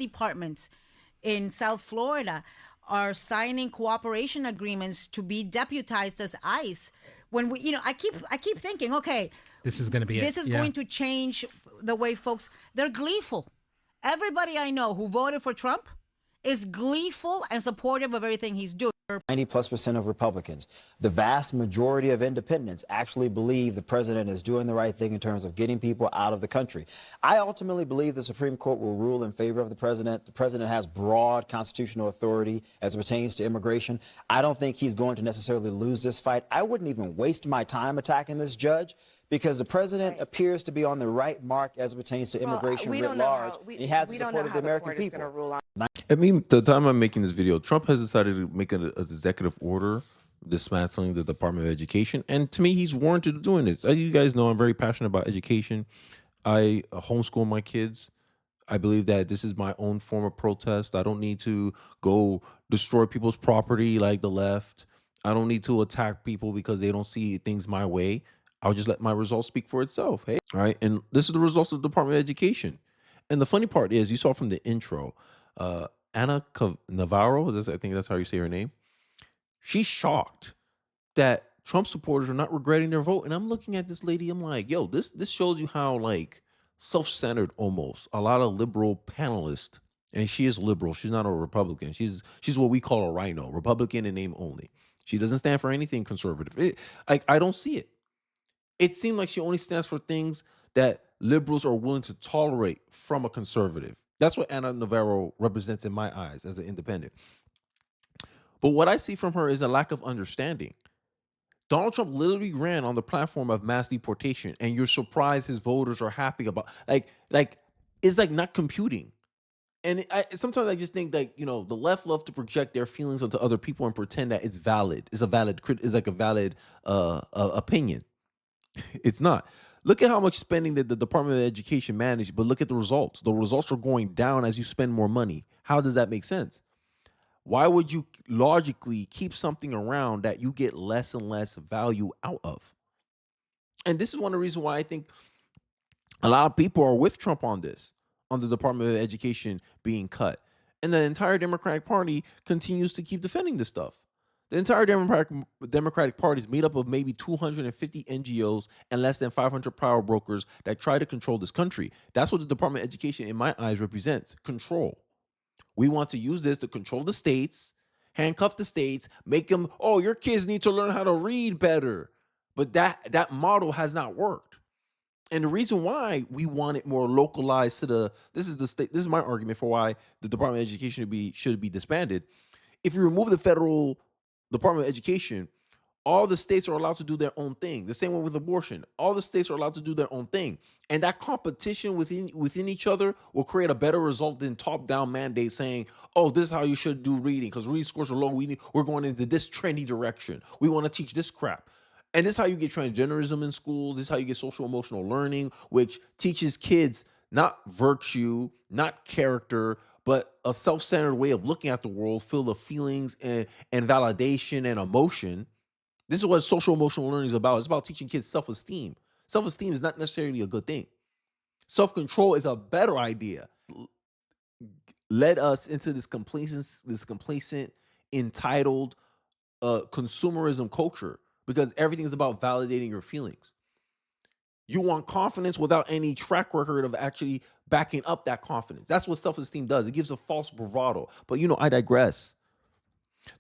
departments in South Florida are signing cooperation agreements to be deputized as ICE. When we, I keep thinking, okay, This is going to be this it. is Yeah. going to change the way folks. They're gleeful. Everybody I know who voted for Trump is gleeful and supportive of everything he's doing. 90+% of Republicans. The vast majority of independents actually believe the president is doing the right thing in terms of getting people out of the country. I ultimately believe the Supreme Court will rule in favor of the president. The president has broad constitutional authority as it pertains to immigration. I don't think he's going to necessarily lose this fight. I wouldn't even waste my time attacking this judge, because the president appears to be on the right mark as it pertains to immigration writ large. He has the support of the American people. I mean, the time I'm making this video, Trump has decided to make an executive order dismantling the Department of Education. And to me, he's warranted doing this. As you guys know, I'm very passionate about education. I homeschool my kids. I believe that this is my own form of protest. I don't need to go destroy people's property like the left. I don't need to attack people because they don't see things my way. I'll just let my results speak for itself. Hey, all right. And this is the results of the Department of Education. And the funny part is, you saw from the intro, Navarro, I think that's how you say her name. She's shocked that Trump supporters are not regretting their vote. And I'm looking at this lady, I'm like, yo, this shows you how like self-centered almost a lot of liberal panelists, and she is liberal. She's not a Republican. She's what we call a rhino, Republican in name only. She doesn't stand for anything conservative. I don't see it. It seemed like she only stands for things that liberals are willing to tolerate from a conservative. That's what Anna Navarro represents in my eyes as an independent. But what I see from her is a lack of understanding. Donald Trump literally ran on the platform of mass deportation, and you're surprised his voters are happy about it's like not computing. And sometimes I just think that, the left love to project their feelings onto other people and pretend that it's valid. It's like a valid opinion. It's not. Look at how much spending that the Department of Education managed, but look at the results. The results are going down as you spend more money. How does that make sense? Why would you logically keep something around that you get less and less value out of? And this is one of the reasons why I think a lot of people are with Trump on this, on the Department of Education being cut. And the entire Democratic Party continues to keep defending this stuff. The entire Democratic Party is made up of maybe 250 NGOs and less than 500 power brokers that try to control this country. That's what the Department of Education, in my eyes, represents: control. We want to use this to control the states, handcuff the states, make them, your kids need to learn how to read better. But that model has not worked. And the reason why we want it more localized to this is my argument for why the Department of Education should be disbanded. If you remove the federal Department of Education, all the states are allowed to do their own thing. The same way with abortion. All the states are allowed to do their own thing. And that competition within each other will create a better result than top-down mandate saying, this is how you should do reading because reading scores are low. We're going into this trendy direction. We want to teach this crap. And this is how you get transgenderism in schools. This is how you get social-emotional learning, which teaches kids not virtue, not character, but a self-centered way of looking at the world, filled with feelings and validation and emotion. This is what social emotional learning is about. It's about teaching kids self-esteem. Self-esteem is not necessarily a good thing. Self-control is a better idea. Led us into this complacent, entitled consumerism culture because everything is about validating your feelings. You want confidence without any track record of actually backing up that confidence. That's what self-esteem does. It gives a false bravado. But I digress.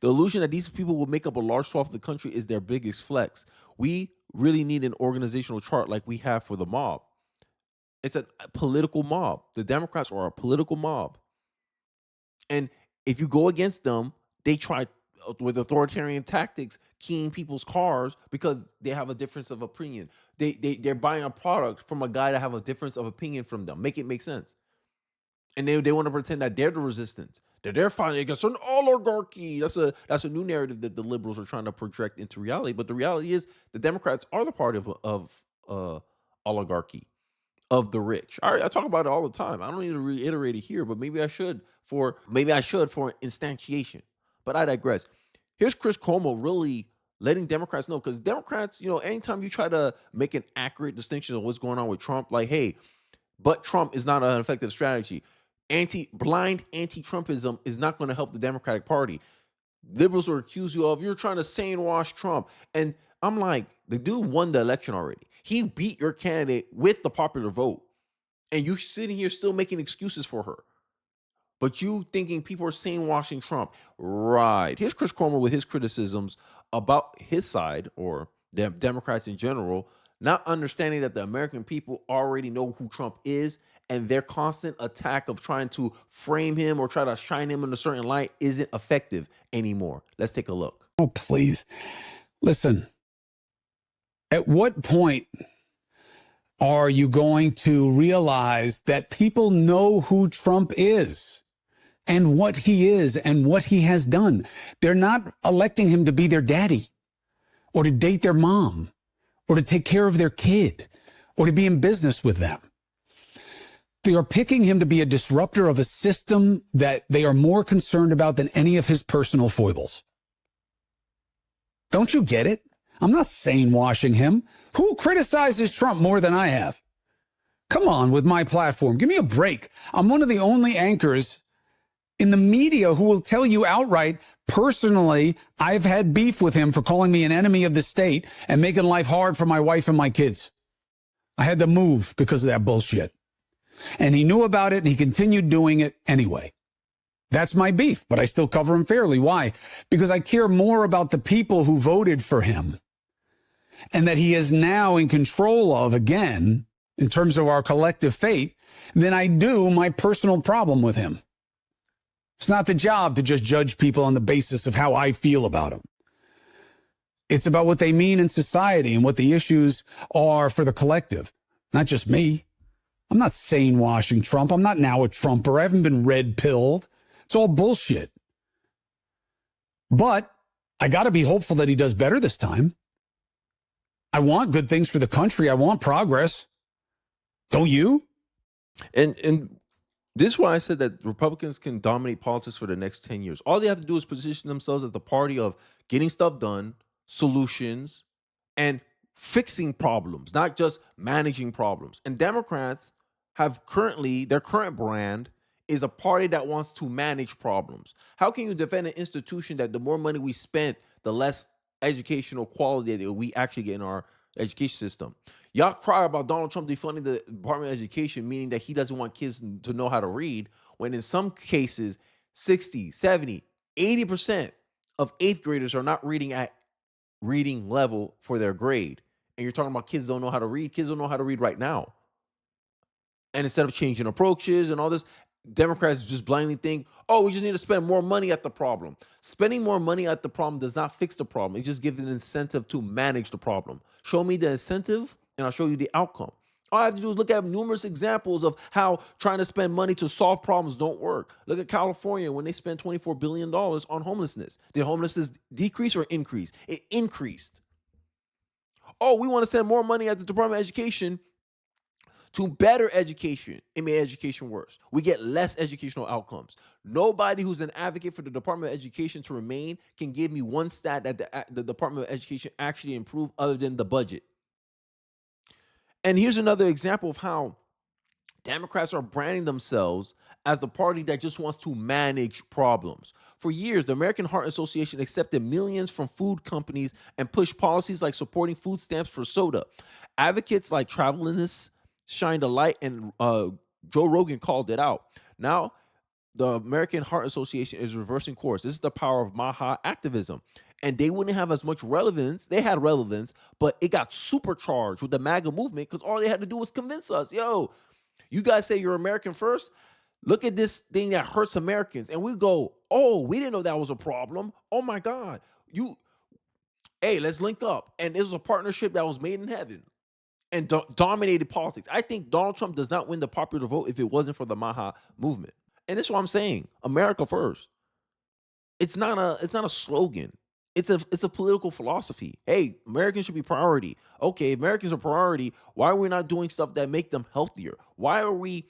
The illusion that these people will make up a large swath of the country is their biggest flex. We really need an organizational chart like we have for the mob. It's a political mob. The Democrats are a political mob. And if you go against them, they try with authoritarian tactics, keying people's cars because they have a difference of opinion. They're buying a product from a guy that have a difference of opinion from them. Make it make sense. And they want to pretend that they're the resistance, that they're fighting against an oligarchy. That's a new narrative that the liberals are trying to project into reality. But the reality is the Democrats are the party of oligarchy, of the rich. I talk about it all the time. I don't need to reiterate it here, but maybe I should for instantiation. But I digress. Here's Chris Cuomo really letting Democrats know, because Democrats, anytime you try to make an accurate distinction of what's going on with Trump, like, hey, but Trump is not an effective strategy. Blind anti-Trumpism is not going to help the Democratic Party. Liberals will accuse you of you're trying to sane-wash Trump. And I'm like, the dude won the election already. He beat your candidate with the popular vote. And you sitting here still making excuses for her. But you thinking people are sane-washing Trump. Right. Here's Chris Cuomo with his criticisms about his side, or the Democrats in general, not understanding that the American people already know who Trump is, and their constant attack of trying to frame him or try to shine him in a certain light isn't effective anymore. Let's take a look. Oh, please. Listen, at what point are you going to realize that people know who Trump is and what he is and what he has done? They're not electing him to be their daddy or to date their mom or to take care of their kid or to be in business with them. They are picking him to be a disruptor of a system that they are more concerned about than any of his personal foibles. Don't you get it? I'm not sane-washing him. Who criticizes Trump more than I have? Come on with my platform. Give me a break. I'm one of the only anchors in the media who will tell you outright, personally, I've had beef with him for calling me an enemy of the state and making life hard for my wife and my kids. I had to move because of that bullshit. And he knew about it and he continued doing it anyway. That's my beef, but I still cover him fairly. Why? Because I care more about the people who voted for him and that he is now in control of again, in terms of our collective fate, than I do my personal problem with him. It's not the job to just judge people on the basis of how I feel about them. It's about what they mean in society and what the issues are for the collective, not just me. I'm not sane-washing Trump. I'm not now a Trumper. I haven't been red-pilled. It's all bullshit. But I got to be hopeful that he does better this time. I want good things for the country. I want progress. Don't you? And this is why I said that Republicans can dominate politics for the next 10 years. All they have to do is position themselves as the party of getting stuff done, solutions, and fixing problems, not just managing problems. And Democrats have their current brand is a party that wants to manage problems. How can you defend an institution that the more money we spent, the less educational quality that we actually get in our education system? Y'all cry about Donald Trump defunding the Department of Education, meaning that he doesn't want kids to know how to read, when in some cases, 60, 70, 80% of eighth graders are not reading at reading level for their grade. And you're talking about kids don't know how to read. Kids don't know how to read right now. And instead of changing approaches and all this, Democrats just blindly think, oh, we just need to spend more money at the problem. Spending more money at the problem does not fix the problem. It just gives an incentive to manage the problem. Show me the incentive and I'll show you the outcome. All I have to do is look at numerous examples of how trying to spend money to solve problems don't work. Look at California when they spent $24 billion on homelessness. Did homelessness decrease or increase? It increased. Oh, we want to send more money at the Department of Education to better education. It made education worse. We get less educational outcomes. Nobody who's an advocate for the Department of Education to remain can give me one stat that the Department of Education actually improved other than the budget. And here's another example of how Democrats are branding themselves as the party that just wants to manage problems. For years, the American Heart Association accepted millions from food companies and pushed policies like supporting food stamps for soda. Advocates like Travelinists shined a light, and Joe Rogan called it out. Now, the American Heart Association is reversing course. This is the power of Maha activism. And they wouldn't have as much relevance. They had relevance, but it got supercharged with the MAGA movement because all they had to do was convince us, yo, you guys say you're American first. Look at this thing that hurts Americans. And we go, oh, we didn't know that was a problem. Oh my God. Hey, let's link up. And it was a partnership that was made in heaven and dominated politics. I think Donald Trump does not win the popular vote if it wasn't for the Maha movement. And that's what I'm saying. America first. It's not a slogan. It's a political philosophy. Hey, Americans should be priority. Okay, Americans are priority. Why are we not doing stuff that make them healthier? Why are we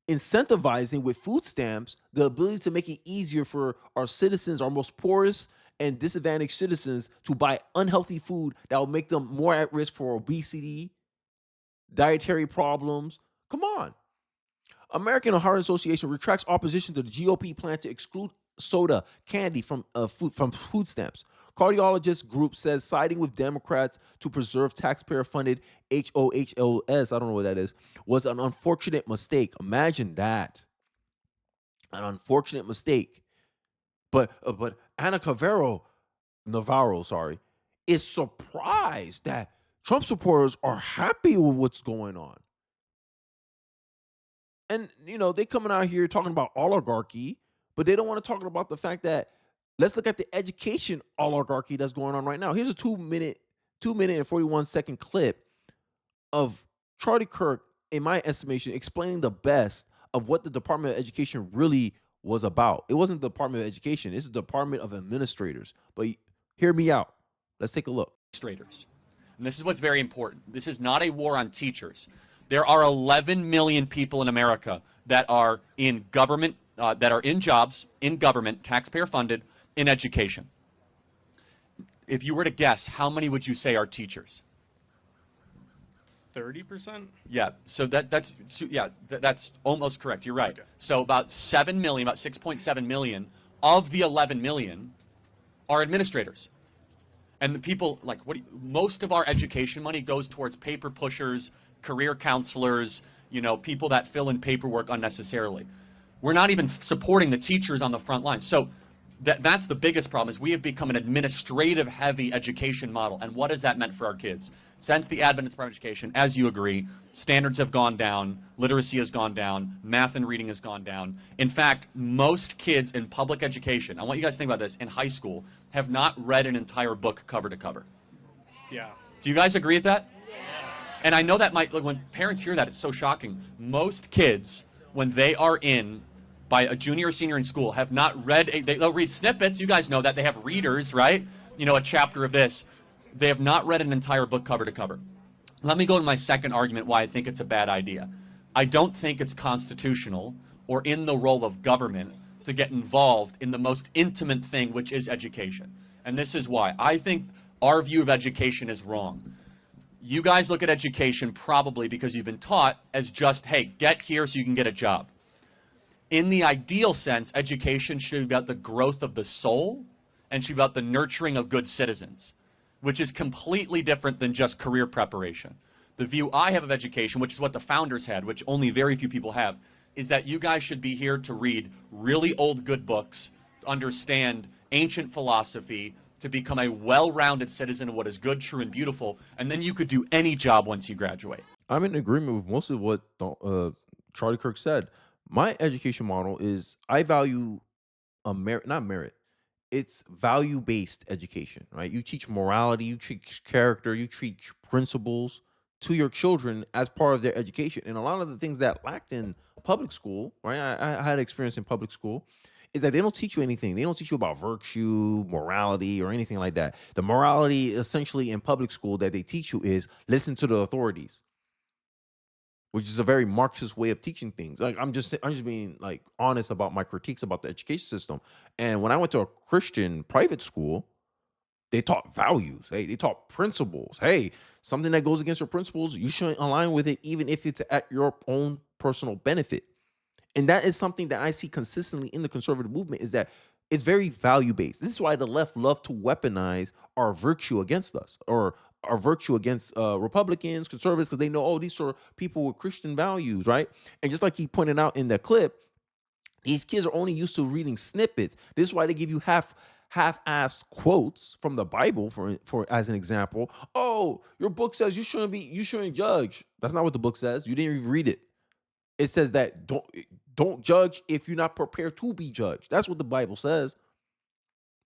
incentivizing with food stamps the ability to make it easier for our citizens, our most poorest and disadvantaged citizens, to buy unhealthy food that will make them more at risk for obesity, dietary problems? Come on. American Heart Association retracts opposition to the GOP plan to exclude soda candy from food stamps. Cardiologist group says siding with Democrats to preserve taxpayer-funded HOHLS, I don't know what that is, was an unfortunate mistake. Imagine that. An unfortunate mistake. But Navarro, is surprised that Trump supporters are happy with what's going on. And, they coming out here talking about oligarchy, but they don't want to talk about the fact that let's look at the education oligarchy that's going on right now. Here's a 2 minute and 41-second clip of Charlie Kirk, in my estimation, explaining the best of what the Department of Education really was about. It wasn't the Department of Education. It's the Department of Administrators. But hear me out. Let's take a look. Administrators. And this is what's very important. This is not a war on teachers. There are 11 million people in America that are in government, that are in jobs, in government, taxpayer funded, in education. If you were to guess, how many would you say are teachers? 30%? Yeah, so that's almost correct. You're right. Okay. So about 7 million, about 6.7 million of the 11 million are administrators. And the people, most of our education money goes towards paper pushers, career counselors, people that fill in paperwork unnecessarily. We're not even supporting the teachers on the front line. So that's the biggest problem, is we have become an administrative heavy education model. And what has that meant for our kids? Since the advent of private education, as you agree, standards have gone down, literacy has gone down, math and reading has gone down. In fact, most kids in public education, I want you guys to think about this, in high school, have not read an entire book cover to cover. Yeah. Do you guys agree with that? Yeah. And I know that when parents hear that, it's so shocking. Most kids, when they are by a junior or senior in school, have not read, they'll read snippets. You guys know that. They have readers, right? A chapter of this. They have not read an entire book cover to cover. Let me go to my second argument why I think it's a bad idea. I don't think it's constitutional or in the role of government to get involved in the most intimate thing, which is education. And this is why. I think our view of education is wrong. You guys look at education probably because you've been taught as just, hey, get here so you can get a job. In the ideal sense, education should be about the growth of the soul and should be about the nurturing of good citizens, which is completely different than just career preparation. The view I have of education, which is what the founders had, which only very few people have, is that you guys should be here to read really old good books, to understand ancient philosophy, to become a well-rounded citizen of what is good, true, and beautiful, and then you could do any job once you graduate. I'm in agreement with most of what Charlie Kirk said. My education model is I value not merit. It's value-based education, right? You teach morality, you teach character, you teach principles to your children as part of their education. And a lot of the things that lacked in public school, right? I had experience in public school, is that they don't teach you anything. They don't teach you about virtue, morality, or anything like that. The morality essentially in public school that they teach you is listen to the authorities, which is a very Marxist way of teaching things. I'm just being honest about my critiques about the education system. And when I went to a Christian private school, they taught values. Hey, they taught principles. Hey, something that goes against your principles, you shouldn't align with it, even if it's at your own personal benefit. And that is something that I see consistently in the conservative movement, is that it's very value-based. This is why the left love to weaponize our virtue against us, or our virtue against Republicans, conservatives, because they know, these are people with Christian values, right? And just like he pointed out in that clip, these kids are only used to reading snippets. This is why they give you half-assed quotes from the Bible, for as an example. Oh, your book says you shouldn't judge. That's not what the book says. You didn't even read it. It says that don't judge if you're not prepared to be judged. That's what the Bible says.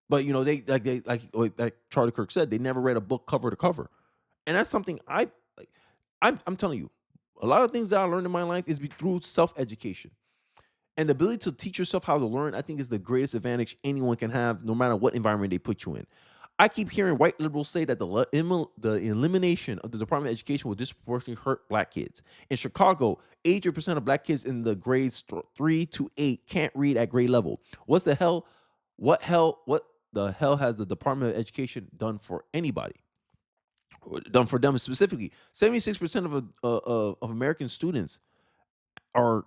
But they like Charlie Kirk said, they never read a book cover to cover, and that's something I'm telling you. A lot of things that I learned in my life is through self-education, and the ability to teach yourself how to learn. I think is the greatest advantage anyone can have, no matter what environment they put you in. I keep hearing white liberals say that the elimination of the Department of Education will disproportionately hurt black kids. In Chicago, 80% of black kids in the grades 3 to 8 can't read at grade level. What the hell has the Department of Education done for anybody? Done for them specifically? 76% of American students are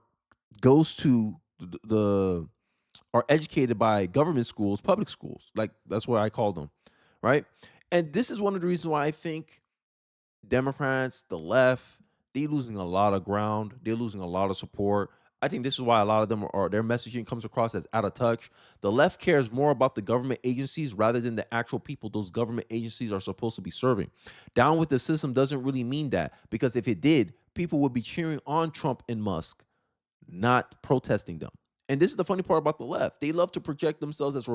goes to are educated by government schools, public schools. Like that's what I call them, right? And this is one of the reasons why I think Democrats, the left, they're losing a lot of ground. They're losing a lot of support. I think this is why a lot of them are their messaging comes across as out of touch. The left cares more about the government agencies rather than the actual people those government agencies are supposed to be serving. Down with the system doesn't really mean that, because if it did, people would be cheering on Trump and Musk, not protesting them. And this is the funny part about the left. They love to project themselves as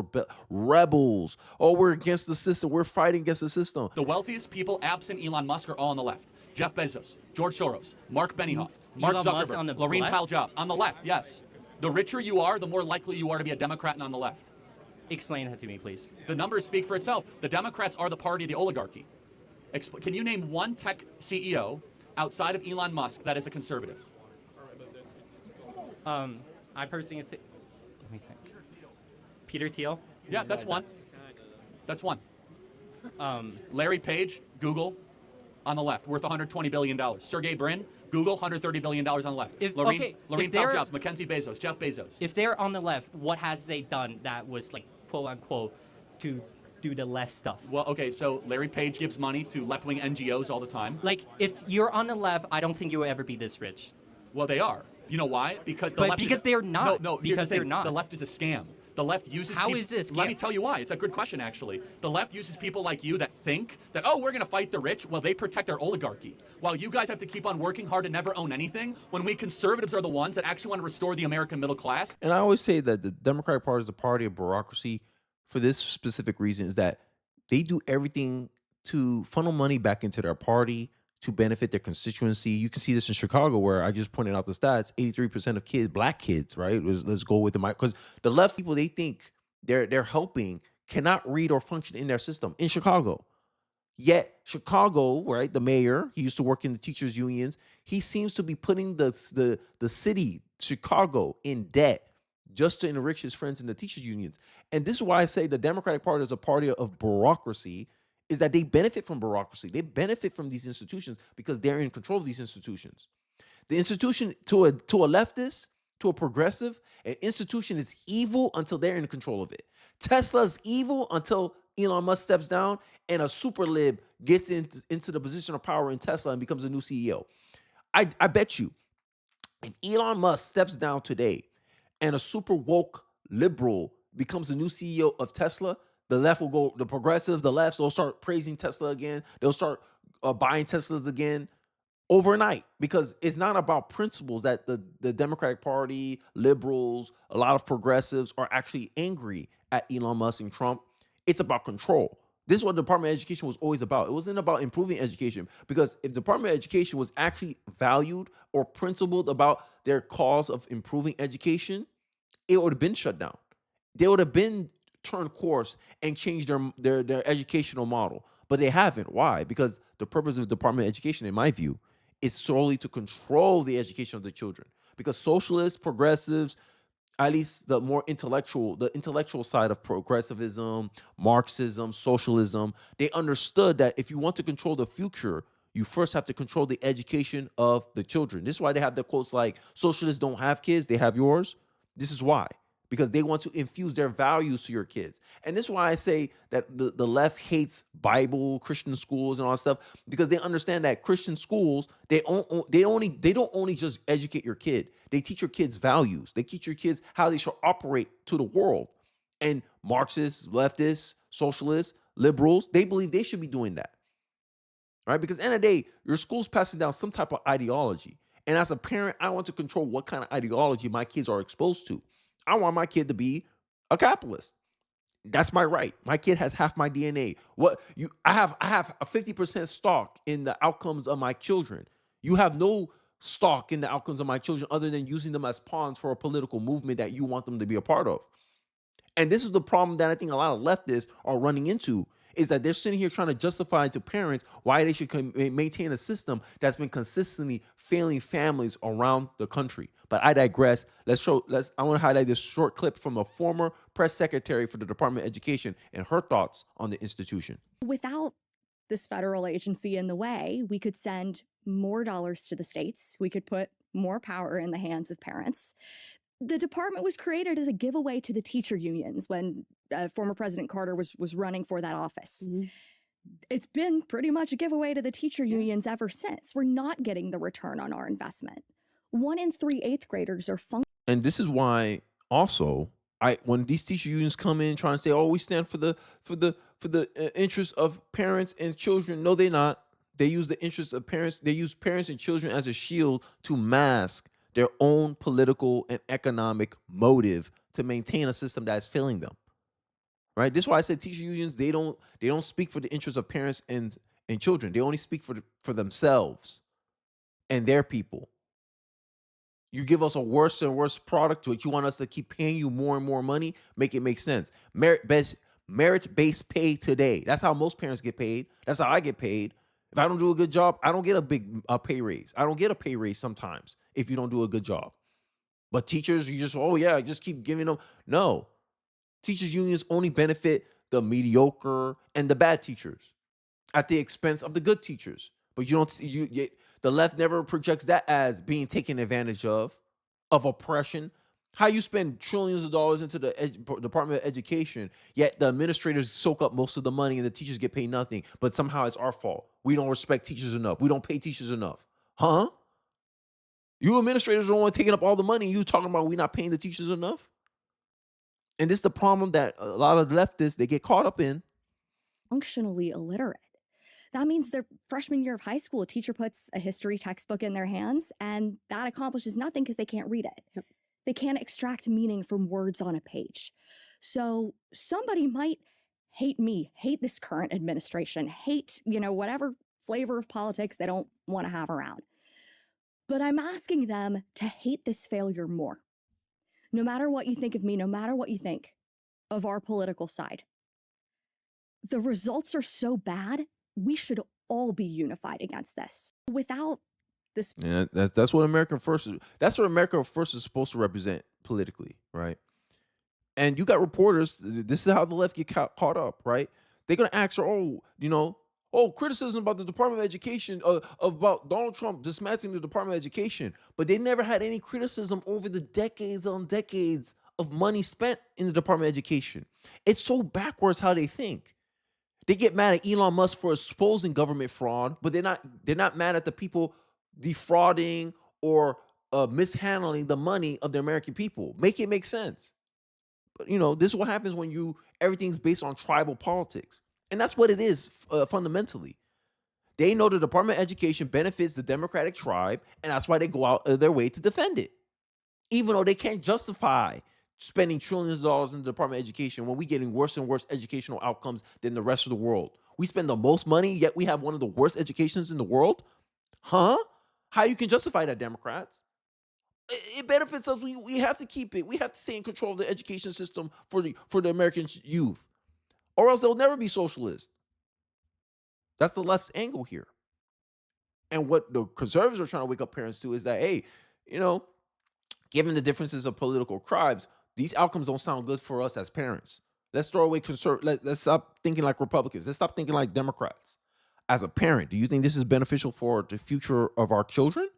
rebels. Oh, we're against the system. We're fighting against the system. The wealthiest people, absent Elon Musk, are all on the left. Jeff Bezos, George Soros, Mark Benioff, Mark Elon Musk on Zuckerberg, the Laurene left? Powell Jobs. On the left, yes. The richer you are, the more likely you are to be a Democrat and on the left. Explain that to me, please. The numbers speak for itself. The Democrats are the party of the oligarchy. Can you name one tech CEO outside of Elon Musk that is a conservative? I personally think. Let me think. Peter Thiel. Yeah, that's one. That's one. Um, Larry Page, Google, on the left, worth $120 billion. Sergey Brin, Google, $130 billion on the left. Laurene Powell Jobs, Mackenzie Bezos, Jeff Bezos. If they're on the left, what has they done that was like quote unquote to do the left stuff? Well, okay, so Larry Page gives money to left-wing NGOs all the time. Like, if you're on the left, I don't think you will ever be this rich. Well, they are. You know why? Because the But left because they're not. No, Because they're not. The left is a scam. The left uses How peop- is this Let scam? me tell you why. It's a good question, actually. The left uses people like you that think that, oh, we're going to fight the rich. Well, they protect their oligarchy. While you guys have to keep on working hard to never own anything, when we conservatives are the ones that actually want to restore the American middle class. And I always say that the Democratic Party is the party of bureaucracy for this specific reason, is that they do everything to funnel money back into their party to benefit their constituency. You can see this in Chicago, where I just pointed out the stats: 83% of kids, black kids, right? Let's go with the mic, because the left people, they think they're helping, cannot read or function in their system in Chicago. Yet Chicago, right? The mayor, he used to work in the teachers unions. He seems to be putting the city, Chicago, in debt just to enrich his friends in the teachers unions. And this is why I say the Democratic Party is a party of bureaucracy, is that they benefit from bureaucracy. They benefit from these institutions because they're in control of these institutions. The institution, to a leftist, to a progressive, an institution is evil until they're in control of it. Tesla's evil until Elon Musk steps down and a super lib gets into the position of power in Tesla and becomes a new CEO. I bet you, if Elon Musk steps down today and a super woke liberal becomes the new CEO of Tesla, the left will go, the progressives, the lefts will start praising Tesla again. They'll start buying Teslas again overnight, because it's not about principles that the Democratic Party, liberals, a lot of progressives are actually angry at Elon Musk and Trump. It's about control. This is what the Department of Education was always about. It wasn't about improving education, because if the Department of Education was actually valued or principled about their cause of improving education, it would have been shut down. They would have been turned course and changed their educational model. But they haven't. Why? Because the purpose of the Department of Education, in my view, is solely to control the education of the children. Because socialists, progressives, at least the intellectual side of progressivism, Marxism, socialism, they understood that if you want to control the future, you first have to control the education of the children. This is why they have the quotes like, socialists don't have kids, they have yours. This is why. Because they want to infuse their values to your kids. And this is why I say that the left hates Bible, Christian schools, and all that stuff, because they understand that Christian schools, they don't only just educate your kid. They teach your kids values. They teach your kids how they should operate to the world. And Marxists, leftists, socialists, liberals, they believe they should be doing that. Right? Because at the end of the day, your school's passing down some type of ideology. And as a parent, I want to control what kind of ideology my kids are exposed to. I want my kid to be a capitalist. That's my right. My kid has half my DNA. I have a 50% stock in the outcomes of my children. You have no stock in the outcomes of my children other than using them as pawns for a political movement that you want them to be a part of. And this is the problem that I think a lot of leftists are running into, is that they're sitting here trying to justify to parents why they should maintain a system that's been consistently failing families around the country. But I digress. I want to highlight this short clip from a former press secretary for the Department of Education and her thoughts on the institution. Without this federal agency in the way, we could send more dollars to the states. We could put more power in the hands of parents. The department was created as a giveaway to the teacher unions when former President Carter was running for that office. Mm-hmm. It's been pretty much a giveaway to the teacher unions ever since. We're not getting the return on our investment. 1 in 3 eighth graders are and this is why also when these teacher unions come in trying to say, oh, we stand for the interests of parents and children. No, they're not. They use the interests of parents. They use parents and children as a shield to mask their own political and economic motive to maintain a system that is failing them. Right. This is why I said teacher unions, they don't speak for the interests of parents and children. They only speak for themselves and their people. You give us a worse and worse product to it. You want us to keep paying you more and more money. Make it make sense. Merit-based pay today. That's how most parents get paid. That's how I get paid. If I don't do a good job, I don't get a big pay raise. I don't get a pay raise sometimes if you don't do a good job. But teachers, you just keep giving them. No. Teachers unions only benefit the mediocre and the bad teachers at the expense of the good teachers. But the left never projects that as being taken advantage of oppression. How you spend trillions of dollars into the Department of Education, yet the administrators soak up most of the money and the teachers get paid nothing, but somehow it's our fault. We don't respect teachers enough. We don't pay teachers enough. Huh? You administrators are the one taking up all the money. You talking about we not paying the teachers enough? And this is the problem that a lot of leftists, they get caught up in. Functionally illiterate. That means their freshman year of high school, a teacher puts a history textbook in their hands, and that accomplishes nothing because they can't read it. Yep. They can't extract meaning from words on a page. So somebody might hate me, hate this current administration, hate, whatever flavor of politics they don't want to have around. But I'm asking them to hate this failure more. No matter what you think of me, no matter what you think of our political side. The results are so bad, we should all be unified against this. Without this, yeah, that's what America First is. That's what America First is supposed to represent politically, right? And you got reporters. This is how the left get caught up, right? They're gonna ask her, criticism about the Department of Education, about Donald Trump dismantling the Department of Education, but they never had any criticism over the decades on decades of money spent in the Department of Education. It's so backwards how they think. They get mad at Elon Musk for exposing government fraud, but they're not mad at the people defrauding or mishandling the money of the American people. Make it make sense. But this is what happens when everything's based on tribal politics, and that's what it is fundamentally. They know the Department of Education benefits the Democratic tribe, and that's why they go out of their way to defend it, even though they can't justify spending trillions of dollars in the Department of Education when we're getting worse and worse educational outcomes than the rest of the world. We spend the most money, yet we have one of the worst educations in the world? Huh? How you can justify that, Democrats? It benefits us. We have to keep it. We have to stay in control of the education system for the American youth, or else they'll never be socialist. That's the left's angle here. And what the conservatives are trying to wake up parents to is that, hey, given the differences of political tribes, these outcomes don't sound good for us as parents. Let's throw away let's stop thinking like Republicans. Let's stop thinking like Democrats. As a parent, do you think this is beneficial for the future of our children?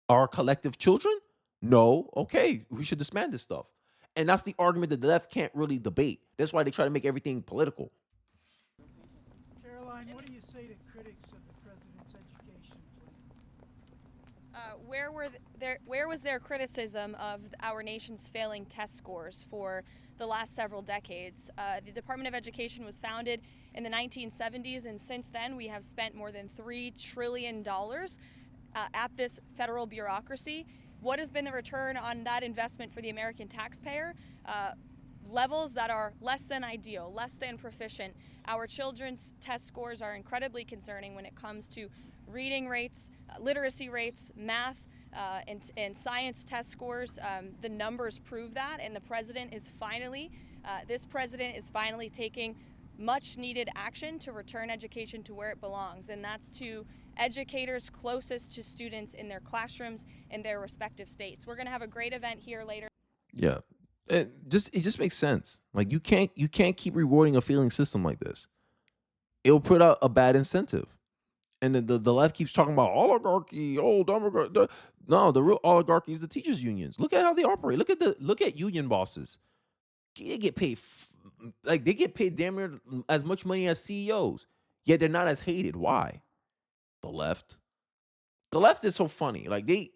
Our collective children? No. Okay, we should disband this stuff. And that's the argument that the left can't really debate. That's why they try to make everything political. Caroline, what do you say to critics of the president's education plan? Where was their criticism of our nation's failing test scores for the last several decades? The Department of Education was founded in the 1970s, and since then we have spent more than $3 trillion at this federal bureaucracy. What has been the return on that investment for the American taxpayer? Levels that are less than ideal, less than proficient. Our children's test scores are incredibly concerning when it comes to reading rates, literacy rates, math, and science test scores. The numbers prove that, and this president is finally taking much needed action to return education to where it belongs, and that's to educators closest to students in their classrooms in their respective states. We're going to have a great event here later. Yeah. It just makes sense. Like you can't keep rewarding a failing system like this. It'll put out a bad incentive. And the left keeps talking about oligarchy. Oh, no, the real oligarchy is the teachers' unions. Look at how they operate. Look at union bosses. They get paid they get paid damn near as much money as CEOs. Yet they're not as hated. Why? The left. The left is so funny. Like they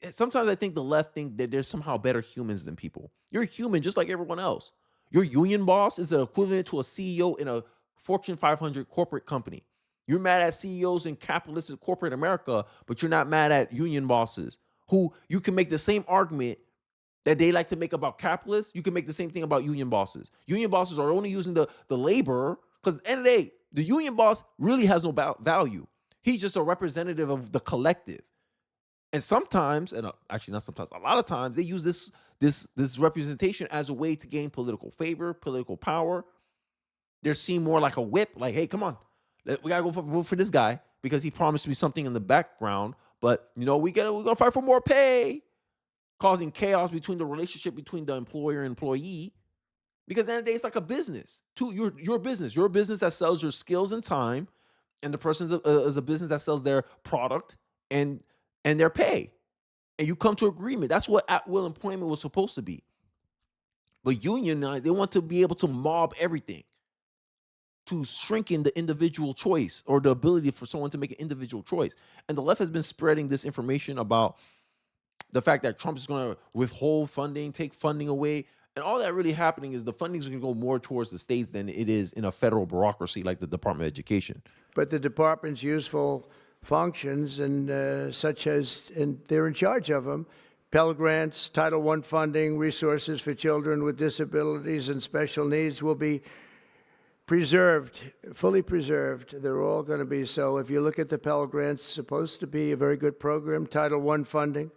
sometimes I think the left think that they're somehow better humans than people. You're human just like everyone else. Your union boss is the equivalent to a CEO in a Fortune 500 corporate company. You're mad at CEOs in capitalistic corporate America, but you're not mad at union bosses who you can make the same argument that they like to make about capitalists. You can make the same thing about union bosses. Union bosses are only using the labor because at the end of the day, the union boss really has no value. He's just a representative of the collective. And sometimes, and actually not sometimes, a lot of times they use this representation as a way to gain political favor, political power. They're seen more like a whip, like, hey, come on, we gotta go vote for this guy because he promised me something in the background. But we're gonna fight for more pay, causing chaos between the relationship between the employer and employee. Because at the end of the day, it's like a business. Your business. Your business that sells your skills and time, and the person is a business that sells their product and their pay. And you come to agreement. That's what at-will employment was supposed to be. But union, they want to be able to mob everything, to shrinking the individual choice or the ability for someone to make an individual choice. And the left has been spreading this information about the fact that Trump is going to withhold funding, take funding away. And all that really happening is the funding is going to go more towards the states than it is in a federal bureaucracy like the Department of Education. But the department's useful functions and such as, and they're in charge of them, Pell Grants, Title I funding, resources for children with disabilities and special needs will be preserved, fully preserved. They're all going to be. So if you look at the Pell Grants, supposed to be a very good program, Title I funding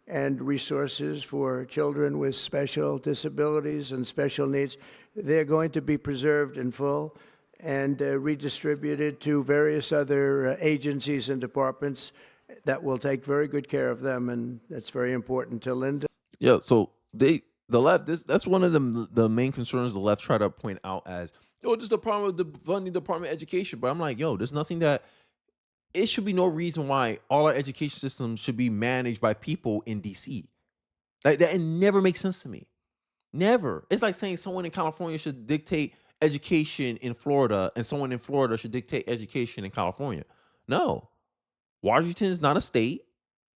and resources for children with special disabilities and special needs. They're going to be preserved in full and redistributed to various other agencies and departments that will take very good care of them, and that's very important to Linda. Yeah, so the left, that's one of the main concerns the left try to point out as, this is the problem with the funding Department of Education. But I'm like, there's nothing that, it should be no reason why all our education systems should be managed by people in DC. Like that, it never makes sense to me. Never. It's like saying someone in California should dictate education in Florida and someone in Florida should dictate education in California. No. Washington is not a state.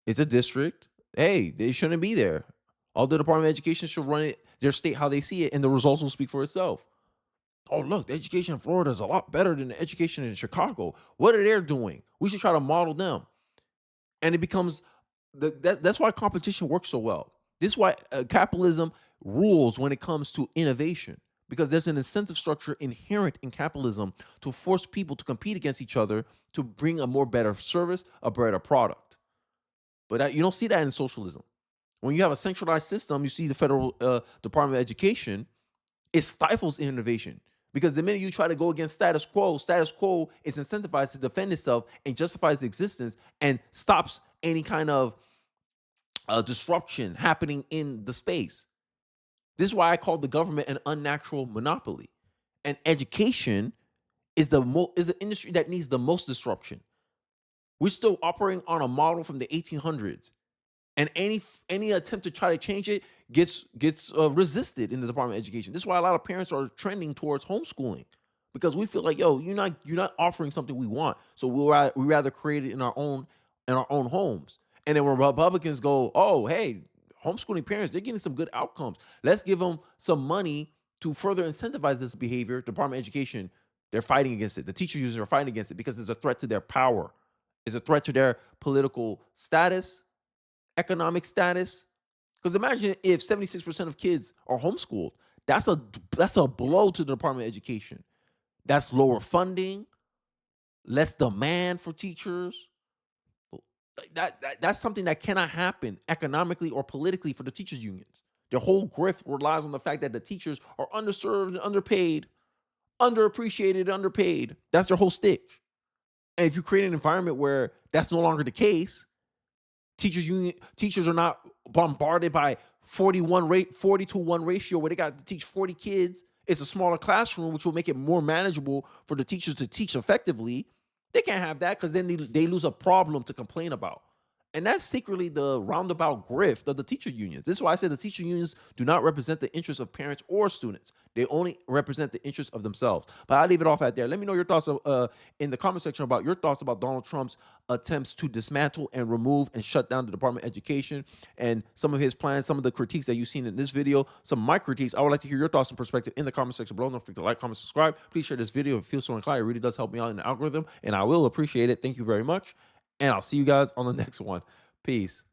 It's a district. Hey, they shouldn't be there. All the Department of Education should run it, their state how they see it, and the results will speak for itself. Oh, look, the education in Florida is a lot better than the education in Chicago. What are they doing? We should try to model them. And it becomes, that's why competition works so well. This is why capitalism rules when it comes to innovation, because there's an incentive structure inherent in capitalism to force people to compete against each other to bring a more better service, a better product. But you don't see that in socialism. When you have a centralized system, you see the federal Department of Education, it stifles innovation. Because the minute you try to go against status quo is incentivized to defend itself and justify its existence and stops any kind of disruption happening in the space. This is why I call the government an unnatural monopoly. And education is the industry that needs the most disruption. We're still operating on a model from the 1800s. And any attempt to try to change it gets resisted in the Department of Education. This is why a lot of parents are trending towards homeschooling, because we feel like, you're not offering something we want, so we rather create it in our own homes. And then when Republicans go, oh, hey, homeschooling parents, they're getting some good outcomes. Let's give them some money to further incentivize this behavior. Department of Education, they're fighting against it. The teacher users are fighting against it because it's a threat to their power. It's a threat to their political status, economic status. Because imagine if 76% of kids are homeschooled. That's a blow to the Department of Education. That's lower funding, less demand for teachers. That's something that cannot happen economically or politically for the teachers unions. Their whole grift relies on the fact that the teachers are underserved and underpaid, underappreciated, underpaid. That's their whole stick. And if you create an environment where that's no longer the case, teachers are not bombarded by 40-to-1 ratio where they got to teach 40 kids. It's a smaller classroom, which will make it more manageable for the teachers to teach effectively. They can't have that because then they lose a problem to complain about. And that's secretly the roundabout grift of the teacher unions. This is why I said the teacher unions do not represent the interests of parents or students. They only represent the interests of themselves. But I'll leave it off at there. Let me know your thoughts in the comment section about your thoughts about Donald Trump's attempts to dismantle and remove and shut down the Department of Education and some of his plans, some of the critiques that you've seen in this video, some of my critiques. I would like to hear your thoughts and perspective in the comment section below. Don't forget to like, comment, subscribe. Please share this video if you feel so inclined. It really does help me out in the algorithm, and I will appreciate it. Thank you very much. And I'll see you guys on the next one. Peace.